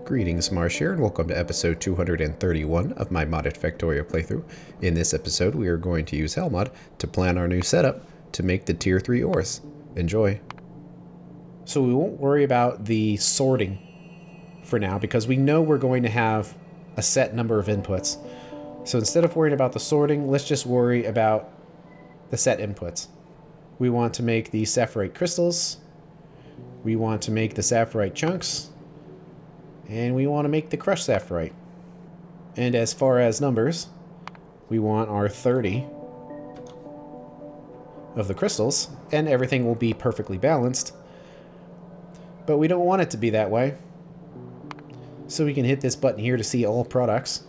Greetings, Marsh here, and welcome to episode 231 of my modded Factorio playthrough. In this episode, we are going to use Helmod to plan our new setup to make the tier 3 ores. Enjoy. So we won't worry about the sorting for now, because we know we're going to have a set number of inputs. So instead of worrying about the sorting, let's just worry about the set inputs. We want to make the sapphirite crystals, we want to make the sapphirite chunks, and we want to make the crushed sapphirite. And as far as numbers, we want our 30 of the crystals, and everything will be perfectly balanced. But we don't want it to be that way. So we can hit this button here to see all products.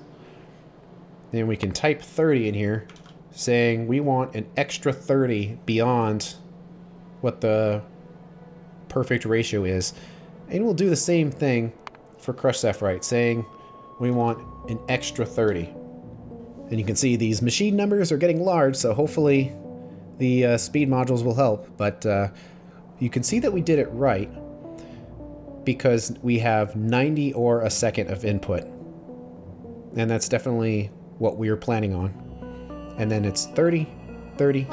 Then we can type 30 in here, saying we want an extra 30 beyond what the perfect ratio is. And we'll do the same thing for crushed sapphirite, saying we want an extra 30. And you can see these machine numbers are getting large, so hopefully the speed modules will help. But you can see that we did it right, because we have 90 ore a second of input. And that's definitely what we were planning on. And then it's 30, 30,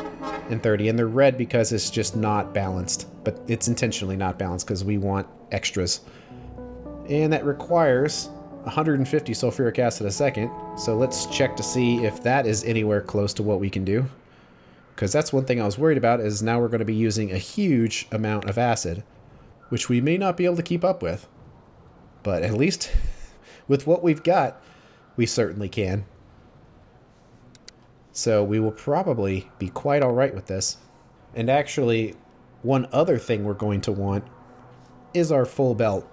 and 30. And they're red because it's just not balanced. But it's intentionally not balanced because we want extras. And that requires 150 sulfuric acid a second. So let's check to see if that is anywhere close to what we can do. Because that's one thing I was worried about, is now we're going to be using a huge amount of acid, which we may not be able to keep up with. But at least with what we've got, we certainly can. So we will probably be quite alright with this. And actually, one other thing we're going to want is our full belt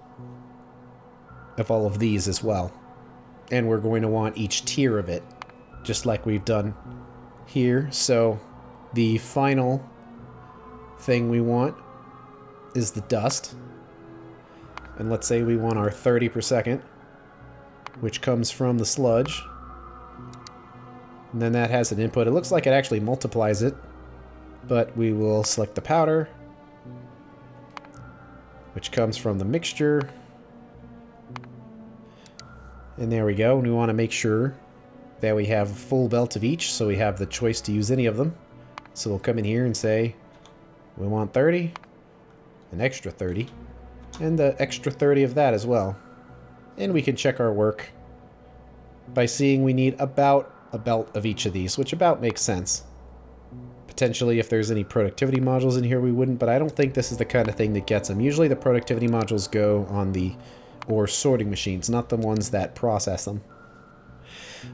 of all of these as well. And we're going to want each tier of it, just like we've done here. So the final thing we want is the dust. And let's say we want our 30 per second, which comes from the sludge. And then that has an input. It looks like it actually multiplies it, but we will select the powder, which comes from the mixture. And there we go. And we want to make sure that we have a full belt of each, so we have the choice to use any of them. So we'll come in here and say we want 30, an extra 30, and the extra 30 of that as well. And we can check our work by seeing we need about a belt of each of these, which about makes sense. Potentially, if there's any productivity modules in here, we wouldn't, but I don't think this is the kind of thing that gets them. Usually the productivity modules go on the ore sorting machines, not the ones that process them.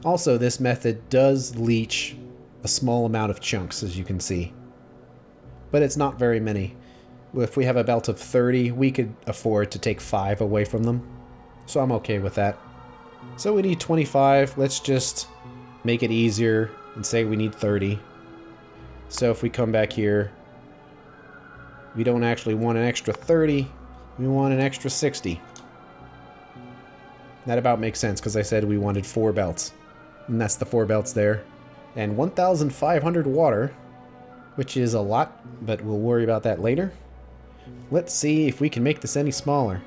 Also, this method does leach a small amount of chunks, as you can see, but it's not very many. If we have a belt of 30, we could afford to take 5 away from them, so I'm okay with that. So we need 25. Let's just make it easier and say we need 30. So if we come back here, we don't actually want an extra 30, we want an extra 60. That about makes sense, because I said we wanted 4 belts. And that's the 4 belts there. And 1,500 water, which is a lot, but we'll worry about that later. Let's see if we can make this any smaller.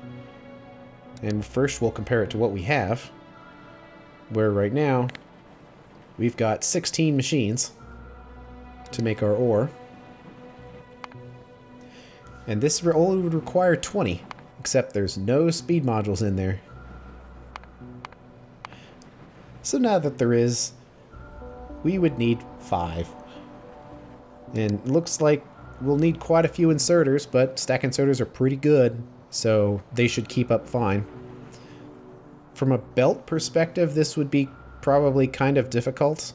And first we'll compare it to what we have, where right now we've got 16 machines to make our ore. And this only would require 20, except there's no speed modules in there. So now that there is, we would need 5. And it looks like we'll need quite a few inserters, but stack inserters are pretty good, so they should keep up fine. From a belt perspective, this would be probably kind of difficult.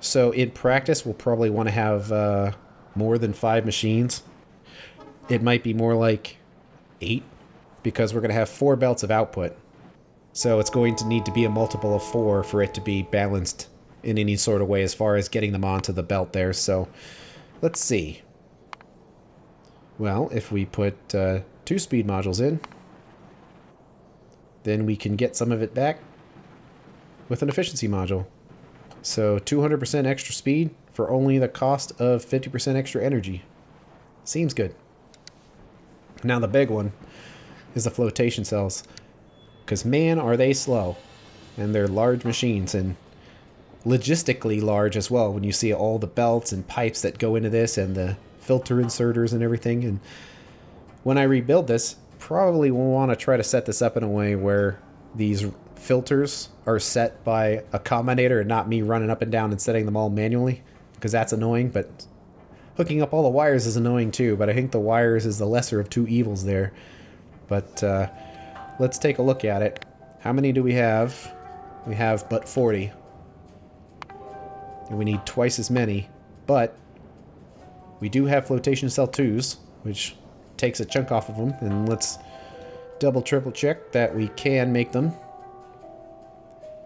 So in practice, we'll probably want to have more than 5 machines. It might be more like 8, because we're going to have 4 belts of output. So it's going to need to be a multiple of 4 for it to be balanced in any sort of way as far as getting them onto the belt there. So let's see. Well, if we put 2 speed modules in, then we can get some of it back with an efficiency module. So 200% extra speed for only the cost of 50% extra energy. Seems good. Now the big one is the flotation cells. Because man, are they slow. And they're large machines, and logistically large as well, when you see all the belts and pipes that go into this and the filter inserters and everything. And when I rebuild this, probably will want to try to set this up in a way where these filters are set by a combinator and not me running up and down and setting them all manually, because that's annoying. But hooking up all the wires is annoying too, but I think the wires is the lesser of two evils there. But let's take a look at it. How many do we have? We have but 40. And we need twice as many, but we do have flotation cell 2s, which takes a chunk off of them. And let's double triple check that we can make them.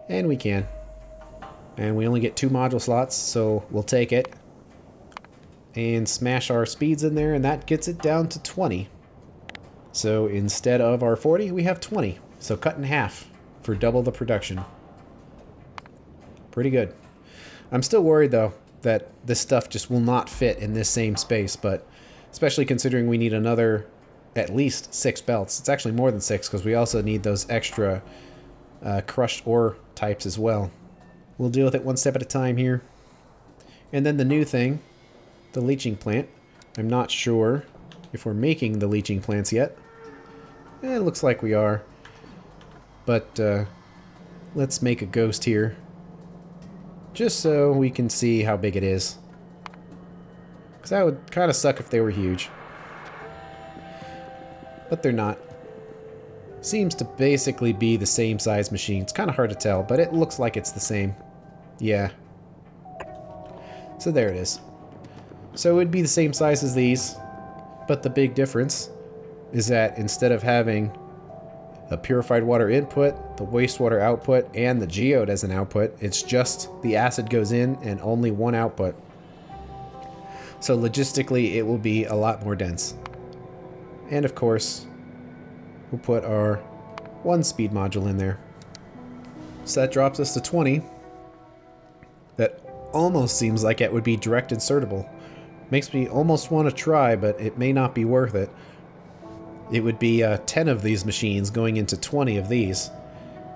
And we can. And we only get 2 module slots, so we'll take it. And smash our speeds in there, and that gets it down to 20. So instead of our 40, we have 20. So cut in half for double the production. Pretty good. I'm still worried, though, that this stuff just will not fit in this same space, but especially considering we need another at least 6 belts. It's actually more than 6, because we also need those extra crushed ore types as well. We'll deal with it one step at a time here. And then the new thing, the leaching plant. I'm not sure if we're making the leaching plants yet. It looks like we are. But let's make a ghost here, just so we can see how big it is. Because that would kind of suck if they were huge. But they're not. Seems to basically be the same size machine. It's kind of hard to tell, but it looks like it's the same. Yeah. So there it is. So it would be the same size as these, but the big difference is that instead of having a purified water input, the wastewater output, and the geode as an output, it's just the acid goes in and only one output. So logistically, it will be a lot more dense. And of course, we'll put our 1 speed module in there. So that drops us to 20. That almost seems like it would be direct insertable. Makes me almost want to try, but it may not be worth it. It would be 10 of these machines going into 20 of these.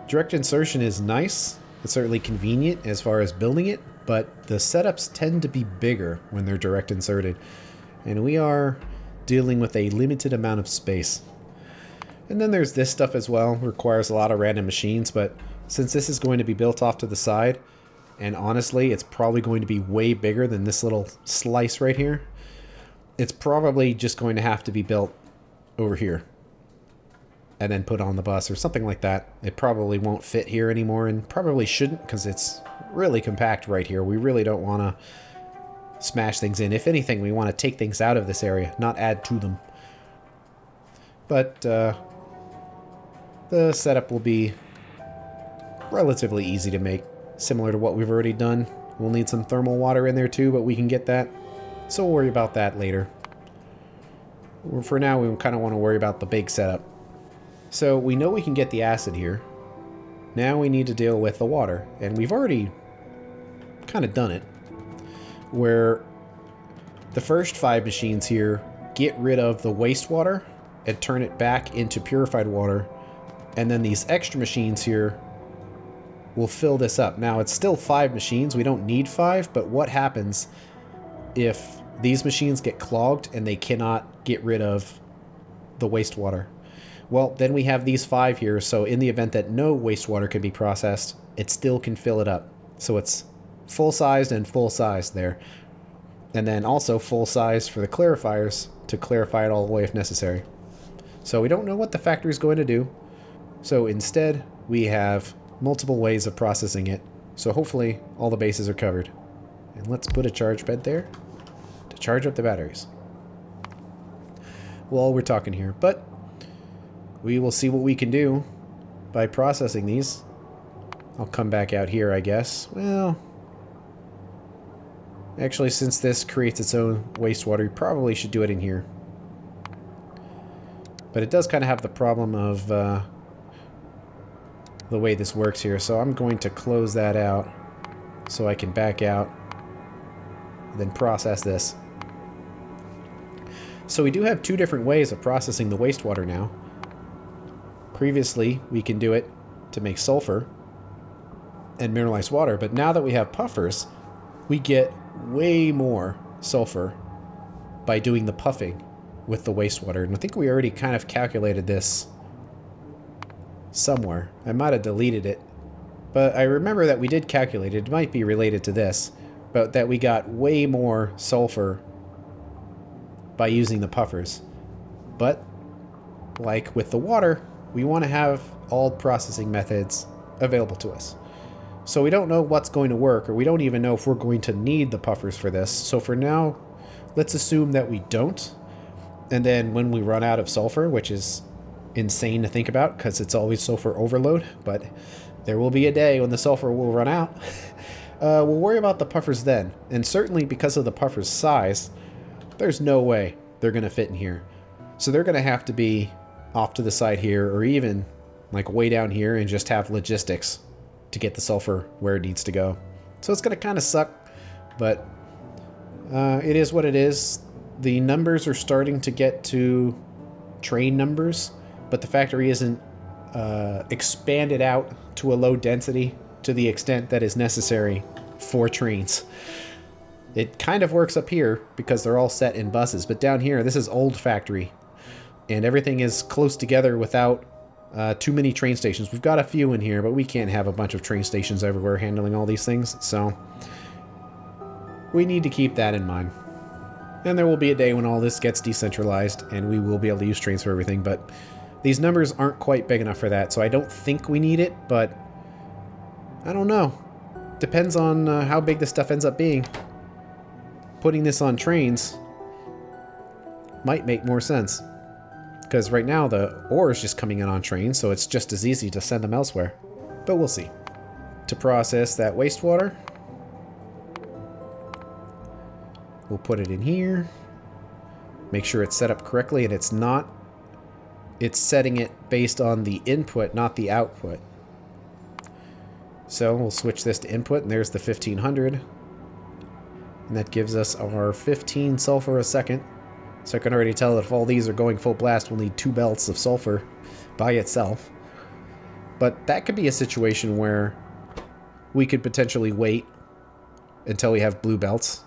Direct insertion is nice. It's certainly convenient as far as building it, but the setups tend to be bigger when they're direct inserted. And we are dealing with a limited amount of space. And then there's this stuff as well. Requires a lot of random machines, but since this is going to be built off to the side, and honestly, it's probably going to be way bigger than this little slice right here, it's probably just going to have to be built over here and then put on the bus or something like that. It probably won't fit here anymore, and probably shouldn't, because it's really compact right here. We really don't want to smash things in. If anything, we want to take things out of this area, not add to them. But the setup will be relatively easy to make, similar to what we've already done. We'll need some thermal water in there too, but we can get that, so we'll worry about that later. For now, we kind of want to worry about the big setup. So we know we can get the acid here. Now we need to deal with the water, and we've already kind of done it, where the first 5 machines here get rid of the wastewater and turn it back into purified water, and then these extra machines here will fill this up. Now, it's still 5 machines. We don't need 5, but what happens if these machines get clogged and they cannot get rid of the wastewater? Well, then we have these 5 here, so in the event that no wastewater can be processed, it still can fill it up. So it's full-sized and full-sized there. And then also full-size for the clarifiers to clarify it all the way if necessary. So we don't know what the factory is going to do. So instead, we have multiple ways of processing it. So hopefully all the bases are covered. And let's put a charge bed there to charge up the batteries. Well, we're talking here, but we will see what we can do by processing these. I'll come back out here, I guess. Well, actually, since this creates its own wastewater, we probably should do it in here. But it does kind of have the problem of the way this works here, so I'm going to close that out so I can back out and then process this. So we do have 2 different ways of processing the wastewater now. Previously, we can do it to make sulfur and mineralized water, but now that we have puffers, we get way more sulfur by doing the puffing with the wastewater. And I think we already kind of calculated this somewhere. I might have deleted it, but I remember that we did calculate it. It might be related to this, but that we got way more sulfur by using the puffers. But like with the water, we want to have all processing methods available to us. So we don't know what's going to work, or we don't even know if we're going to need the puffers for this. So for now, let's assume that we don't. And then when we run out of sulfur, which is insane to think about because it's always sulfur overload, but there will be a day when the sulfur will run out. We'll worry about the puffers then. And certainly because of the puffer's size, there's no way they're going to fit in here. So they're going to have to be off to the side here, or even like way down here, and just have logistics to get the sulfur where it needs to go. So it's going to kind of suck, but it is what it is. The numbers are starting to get to train numbers, but the factory isn't expanded out to a low density to the extent that is necessary for trains. It kind of works up here because they're all set in buses, but down here, this is old factory, and everything is close together without too many train stations. We've got a few in here, but we can't have a bunch of train stations everywhere handling all these things, so we need to keep that in mind. And there will be a day when all this gets decentralized and we will be able to use trains for everything, but these numbers aren't quite big enough for that, so I don't think we need it, but I don't know. Depends on how big this stuff ends up being. Putting this on trains might make more sense. Because right now the ore is just coming in on trains, so it's just as easy to send them elsewhere. But we'll see. To process that wastewater, we'll put it in here. Make sure it's set up correctly, and it's not. It's setting it based on the input, not the output. So we'll switch this to input, and there's the 1500. And that gives us our 15 sulfur a second. So I can already tell that if all these are going full blast, we'll need 2 belts of sulfur by itself. But that could be a situation where we could potentially wait until we have blue belts,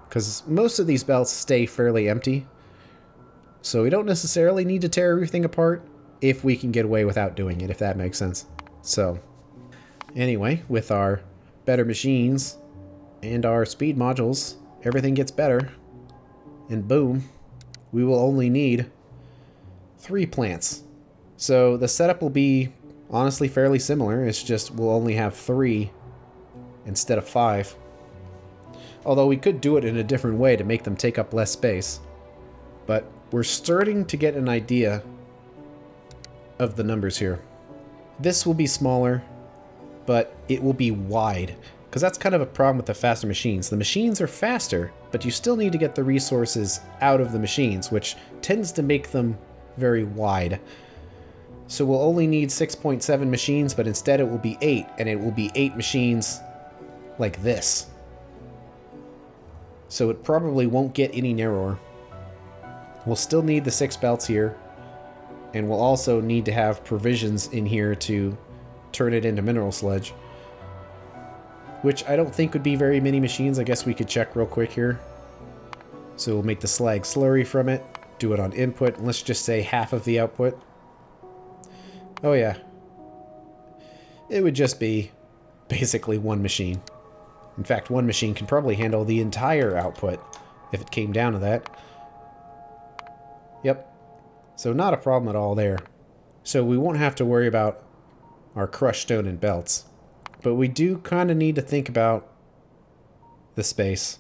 because most of these belts stay fairly empty. So we don't necessarily need to tear everything apart if we can get away without doing it, if that makes sense. So anyway, with our better machines and our speed modules, everything gets better. And boom, we will only need 3 plants. So the setup will be honestly fairly similar. It's just we'll only have 3 instead of 5. Although we could do it in a different way to make them take up less space. But we're starting to get an idea of the numbers here. This will be smaller, but it will be wide. Because that's kind of a problem with the faster machines. The machines are faster, but you still need to get the resources out of the machines, which tends to make them very wide. So we'll only need 6.7 machines, but instead it will be 8, and it will be 8 machines like this. So it probably won't get any narrower. We'll still need the 6 belts here, and we'll also need to have provisions in here to turn it into mineral sludge. Which I don't think would be very many machines. I guess we could check real quick here. So we'll make the slag slurry from it, do it on input, and let's just say half of the output. Oh yeah. It would just be basically 1 machine. In fact, 1 machine can probably handle the entire output if it came down to that. Yep. So not a problem at all there. So we won't have to worry about our crushed stone and belts. But we do kind of need to think about the space.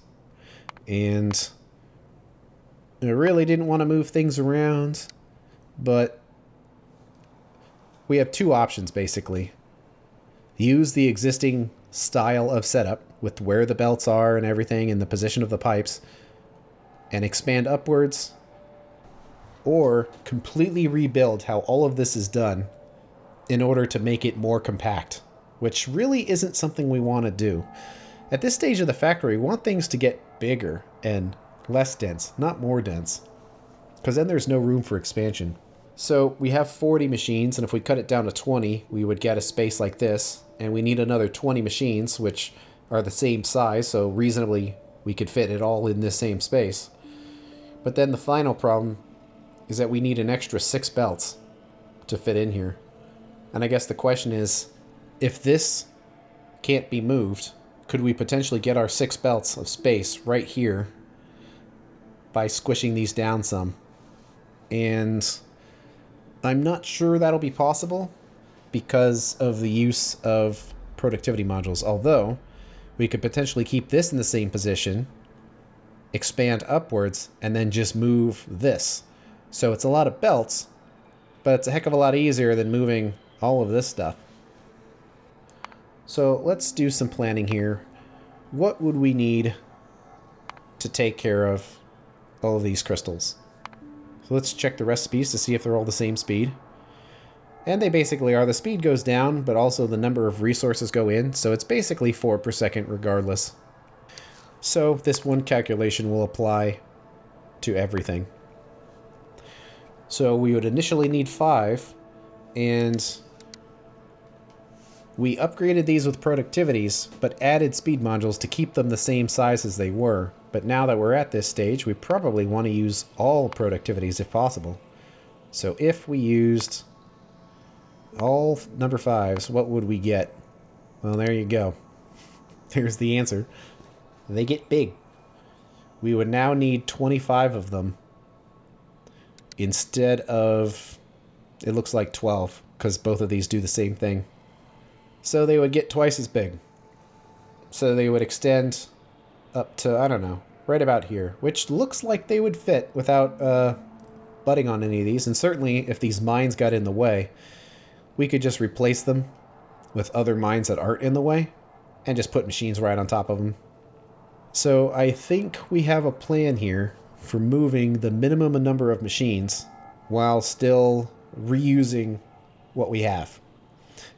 And I really didn't want to move things around, but we have 2 options basically. Use the existing style of setup with where the belts are and everything and the position of the pipes and expand upwards, or completely rebuild how all of this is done in order to make it more compact, which really isn't something we want to do. At this stage of the factory, we want things to get bigger and less dense, not more dense, because then there's no room for expansion. So we have 40 machines, and if we cut it down to 20, we would get a space like this. And we need another 20 machines, which are the same size, so reasonably we could fit it all in this same space. But then the final problem is that we need an extra 6 belts to fit in here. And I guess the question is, if this can't be moved, could we potentially get our 6 belts of space right here by squishing these down some? And I'm not sure that'll be possible because of the use of productivity modules, although we could potentially keep this in the same position, expand upwards, and then just move this. So it's a lot of belts, but it's a heck of a lot easier than moving all of this stuff. So let's do some planning here. What would we need to take care of all of these crystals? So let's check the recipes to see if they're all the same speed. And they basically are. The speed goes down, but also the number of resources go in, so it's basically 4 per second regardless. So this one calculation will apply to everything. So we would initially need 5, and we upgraded these with productivities, but added speed modules to keep them the same size as they were. But now that we're at this stage, we probably want to use all productivities if possible. So if we used all number 5s, what would we get? Well, there you go. There's the answer. They get big. We would now need 25 of them instead of, it looks like 12, because both of these do the same thing. So they would get twice as big. So they would extend up to, I don't know, right about here, which looks like they would fit without butting on any of these. And certainly if these mines got in the way, we could just replace them with other mines that aren't in the way and just put machines right on top of them. So I think we have a plan here for moving the minimum number of machines while still reusing what we have.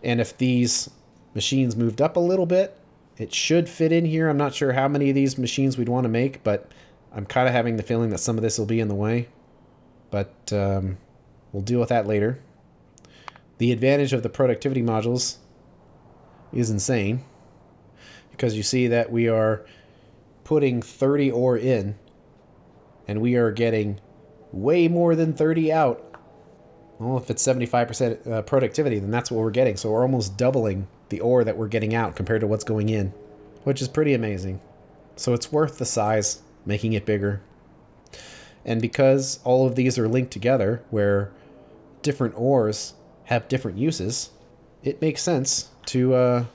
And if these machines moved up a little bit, it should fit in here. I'm not sure how many of these machines we'd want to make, but I'm kind of having the feeling that some of this will be in the way. But we'll deal with that later. The advantage of the productivity modules is insane, because you see that we are putting 30 ore in, and we are getting way more than 30 out. Well, if it's 75% productivity, then that's what we're getting. So we're almost doubling the ore that we're getting out compared to what's going in, which is pretty amazing. So it's worth the size, making it bigger. And because all of these are linked together, where different ores have different uses, it makes sense to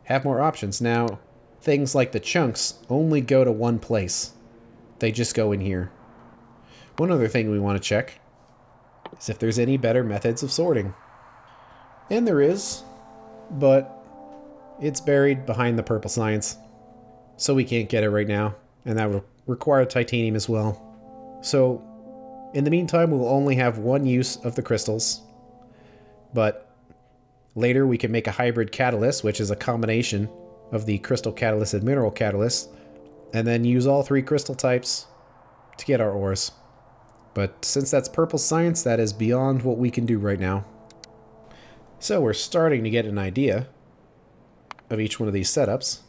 have more options. Now, things like the chunks only go to one place. They just go in here. One other thing we want to check is if there's any better methods of sorting. And there is, but it's buried behind the purple science, so we can't get it right now, and that would require titanium as well. So in the meantime, we'll only have one use of the crystals, but later we can make a hybrid catalyst, which is a combination of the crystal catalyst and mineral catalyst, and then use all 3 crystal types to get our ores. But since that's purple science, that is beyond what we can do right now. So we're starting to get an idea of each one of these setups.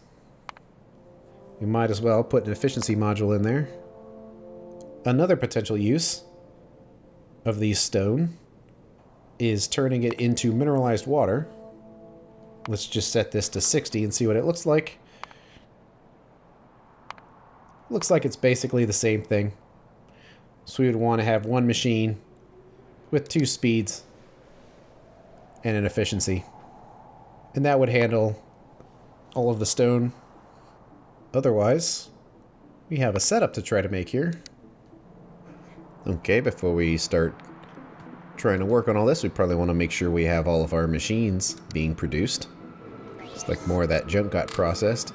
We might as well put an efficiency module in there. Another potential use of the stone is turning it into mineralized water. Let's just set this to 60 and see what it looks like. Looks like it's basically the same thing. So we would want to have one machine with 2 speeds and an efficiency. And that would handle all of the stone. Otherwise, we have a setup to try to make here. Okay, before we start trying to work on all this, we probably want to make sure we have all of our machines being produced. It's like more of that junk got processed.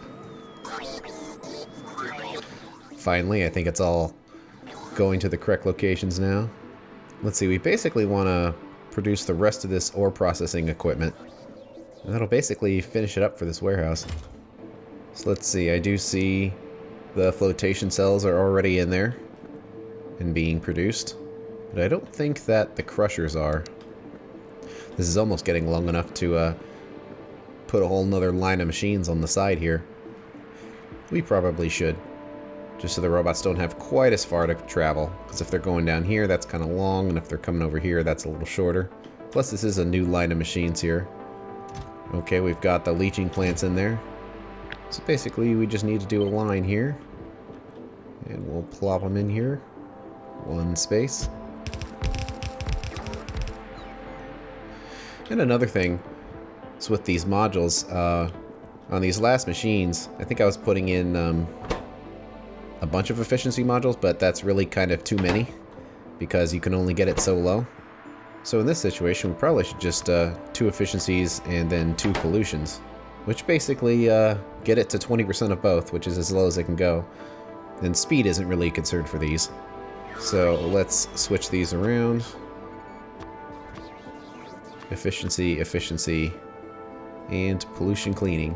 Finally, I think it's all going to the correct locations now. Let's see, we basically want to produce the rest of this ore processing equipment. And that'll basically finish it up for this warehouse. So let's see, I do see the flotation cells are already in there and being produced. But I don't think that the crushers are. This is almost getting long enough to put a whole nother line of machines on the side here. We probably should. Just so the robots don't have quite as far to travel. Because if they're going down here, that's kind of long. And if they're coming over here, that's a little shorter. Plus, this is a new line of machines here. Okay, we've got the leaching plants in there. So basically, we just need to do a line here. And we'll plop them in here. One space. And another thing is with these modules, on these last machines, I think I was putting in a bunch of efficiency modules, but that's really kind of too many because you can only get it so low. So in this situation, we probably should just 2 efficiencies and then 2 pollutions, which basically get it to 20% of both, which is as low as it can go. And speed isn't really a concern for these. So let's switch these around. Efficiency, efficiency, and pollution cleaning.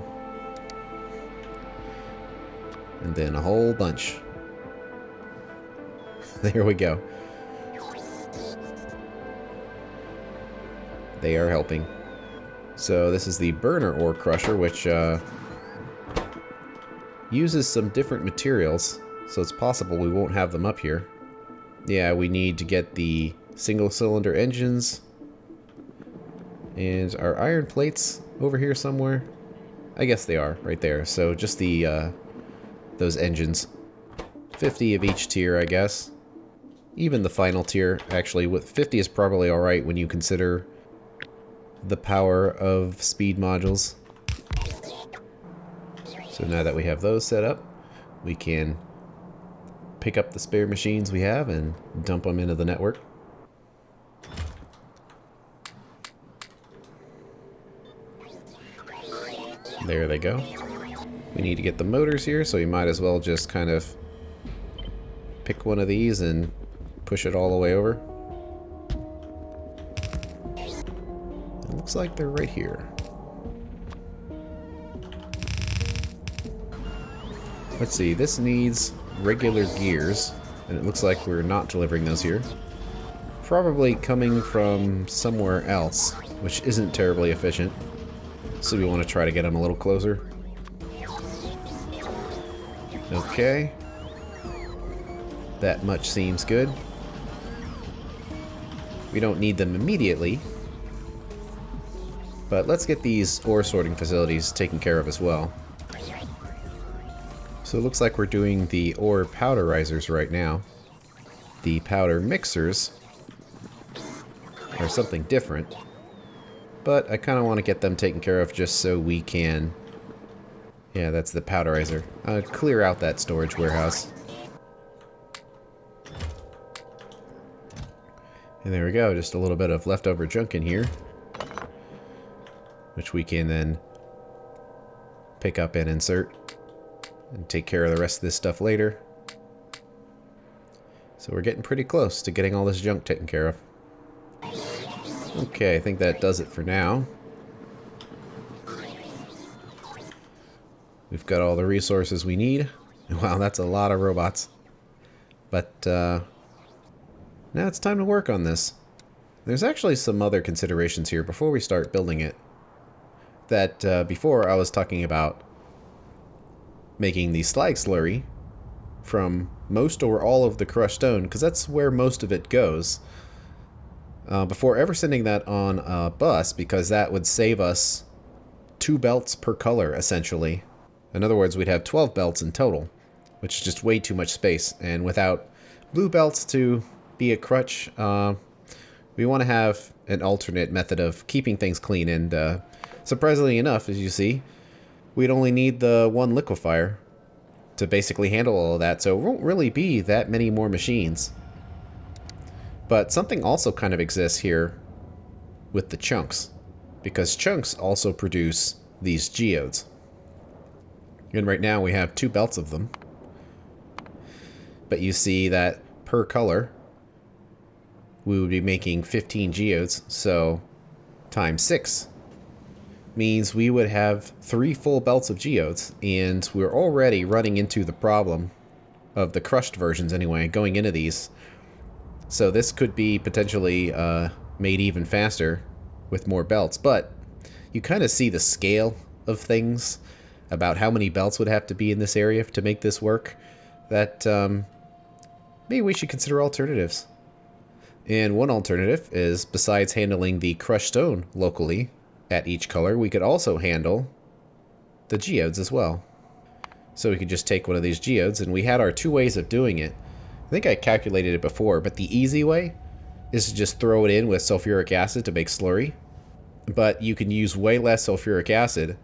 And then a whole bunch. There we go. They are helping. So this is the burner ore crusher, which uses some different materials. So it's possible we won't have them up here. Yeah, we need to get the single cylinder engines. And are iron plates over here somewhere? I guess they are, right there. So just the those engines. 50 of each tier, I guess. Even the final tier, actually, with 50 is probably alright when you consider the power of speed modules. So now that we have those set up, we can pick up the spare machines we have and dump them into the network. There they go. We need to get the motors here, so we might as well just kind of pick one of these and push it all the way over. It looks like they're right here. Let's see, this needs regular gears, and it looks like we're not delivering those here. Probably coming from somewhere else, which isn't terribly efficient. So we want to try to get them a little closer. Okay. That much seems good. We don't need them immediately. But let's get these ore sorting facilities taken care of as well. So it looks like we're doing the ore powderizers right now. The powder mixers are something different. But I kind of want to get them taken care of just so we can... Yeah, that's the powderizer. Clear out that storage warehouse. And there we go, just a little bit of leftover junk in here. Which we can then pick up and insert. And take care of the rest of this stuff later. So we're getting pretty close to getting all this junk taken care of. Okay, I think that does it for now. We've got all the resources we need. Wow, that's a lot of robots. But now it's time to work on this. There's actually some other considerations here before we start building it. That before I was talking about making the slag slurry from most or all of the crushed stone, because that's where most of it goes. Before ever sending that on a bus, because that would save us 2 belts per color, essentially. In other words, we'd have 12 belts in total, which is just way too much space. And without blue belts to be a crutch, we want to have an alternate method of keeping things clean. And surprisingly enough, as you see, we'd only need the 1 liquefier to basically handle all of that, so it won't really be that many more machines. But something also kind of exists here with the chunks, because chunks also produce these geodes. And right now we have 2 belts of them. But you see that per color, we would be making 15 geodes, so times 6 means we would have 3 full belts of geodes, and we're already running into the problem of the crushed versions anyway, going into these, So this could be potentially made even faster with more belts, but you kind of see the scale of things about how many belts would have to be in this area to make this work, that maybe we should consider alternatives. And one alternative is, besides handling the crushed stone locally at each color, we could also handle the geodes as well. So we could just take one of these geodes, and we had our two ways of doing it. I think I calculated it before, but the easy way is to just throw it in with sulfuric acid to make slurry. But you can use way less sulfuric acid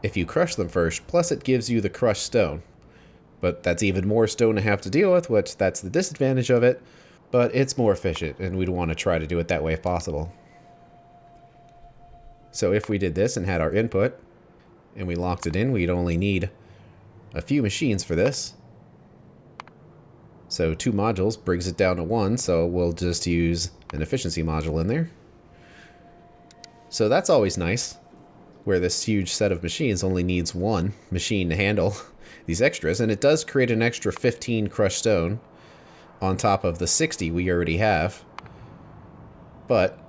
if you crush them first, plus it gives you the crushed stone. But that's even more stone to have to deal with, which that's the disadvantage of it. But it's more efficient, and we'd want to try to do it that way if possible. So if we did this and had our input, and we locked it in, we'd only need a few machines for this. So 2 modules brings it down to 1, so we'll just use an efficiency module in there. So that's always nice, where this huge set of machines only needs 1 machine to handle these extras, and it does create an extra 15 crushed stone on top of the 60 we already have. But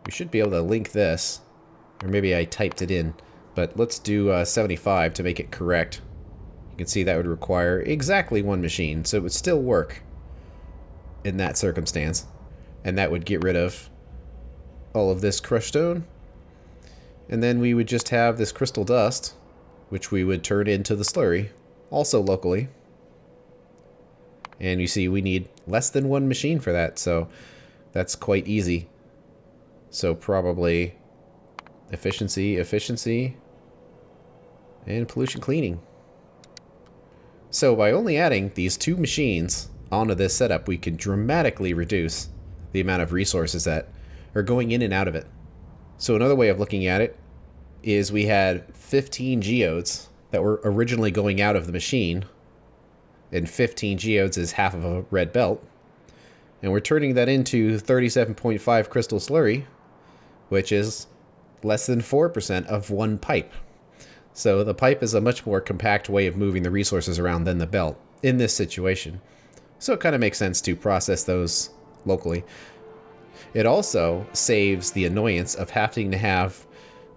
we should be able to link this, or maybe I typed it in, but let's do 75 to make it correct. You can see that would require exactly 1 machine, so it would still work in that circumstance. And that would get rid of all of this crushed stone. And then we would just have this crystal dust, which we would turn into the slurry, also locally. And you see we need less than 1 machine for that, so that's quite easy. So probably efficiency, and pollution cleaning. So by only adding these 2 machines onto this setup, we can dramatically reduce the amount of resources that are going in and out of it. So another way of looking at it is we had 15 geodes that were originally going out of the machine, and 15 geodes is half of a red belt. And we're turning that into 37.5 crystal slurry, which is less than 4% of 1 pipe. So the pipe is a much more compact way of moving the resources around than the belt in this situation. So it kind of makes sense to process those locally. It also saves the annoyance of having to have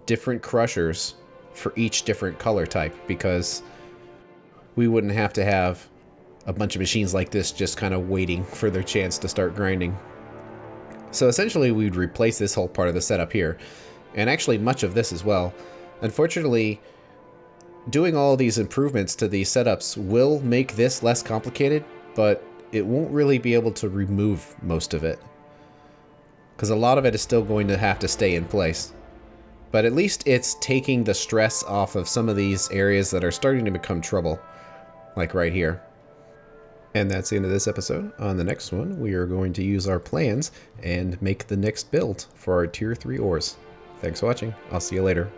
different crushers for each different color type, because we wouldn't have to have a bunch of machines like this just kind of waiting for their chance to start grinding. So essentially we'd replace this whole part of the setup here, and actually much of this as well. Unfortunately, doing all these improvements to these setups will make this less complicated, but it won't really be able to remove most of it, because a lot of it is still going to have to stay in place. But at least it's taking the stress off of some of these areas that are starting to become trouble, like right here. And that's the end of this episode. On the next one, we are going to use our plans and make the next build for our Tier 3 ores. Thanks for watching. I'll see you later.